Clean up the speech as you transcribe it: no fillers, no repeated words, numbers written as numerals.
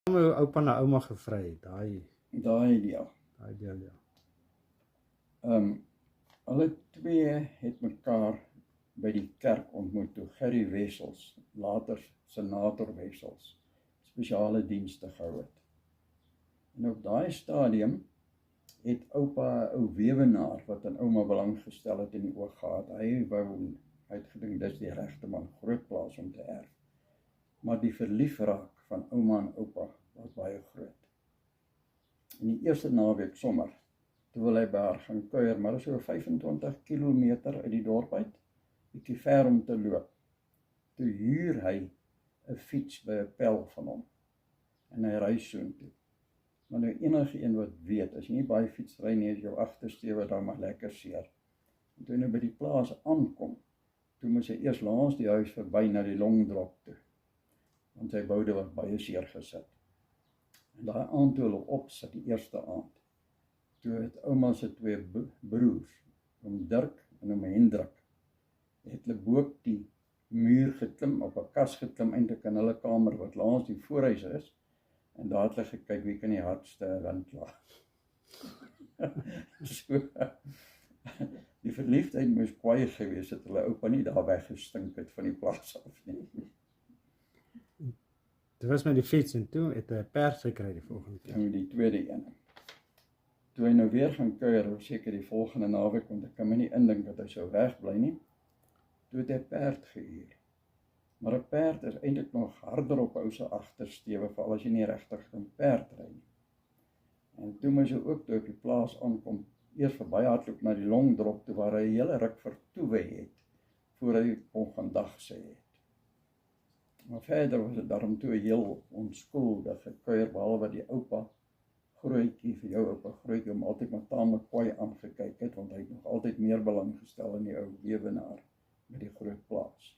Hoe oupa na ouma gevry het, Daai deel. ja. Hulle twee het mekaar by die kerk ontmoet toe Gerry Wessels, later senator Wessels, spesiale dienste gehou het. En op daai stadium het oupa 'n ou weewenaar wat aan ouma belang gestel het in die oog gehad. Hy het gedink dis die regte man, groot plaas om te erf. Maar die verliefraak van ouma en oupa was baie groot. In die eerste naweek sommer, toe wil hy by haar gaan kuier, maar so 25 kilometer uit die dorp uit, bietjie ver om te loop. Toe huur hy 'n fiets by 'n pel van hom, en hy ry soontoe. Maar nou enige een wat weet, as jy nie baie fiets ry nie, is jou agtersteewe dan maar lekker seer. En toe hy nou by die plaas aankom, toe moes hy eers langs die huis verby na die Longdrop toe, want sy boude was baie seer gesit. En daai aand toe hulle opsit, die eerste aand, toe het ouma se twee broers, oom Dirk en oom Hendrik, het hulle bo die muur geklim, op 'n kas geklim, eintlik in hulle kamer wat langs die voorhuis is, en daar het hulle gekyk wie kan die hardste wind laat. So, die verliefdheid moes kwaai gewees het, hulle oupa nie daar weggestink het van die plaas af nie. Dit was met die fiets en toe het hy 'n perd gekry die volgende keer. En die tweede ene. Toe hy nou weer gaan kuier, seker die volgende naweek, want ek kan my nie indink dat hy sou wegbly nie, toe het hy perd gehuur. Maar 'n perd is eintlik nog harder op ou se agtersteewe, veral as jy nie regtig 'n perd ry nie. En toe moes hy ook toe op die plaas aankom, eers verby hardloop na die Longdrop toe, waar hy 'n hele ruk vertoewe het, voor hy kon gaan dag sê het. Maar verder was dit daarom toe 'n heel onskuldige kuier, behalwe die oupa Grootjie, vir jou oupa Grootjie, om altyd maar taamlik kwaai aangekyk het, want hy het nog altyd meer belang gestel in die ou weewenaar met die groot plaas.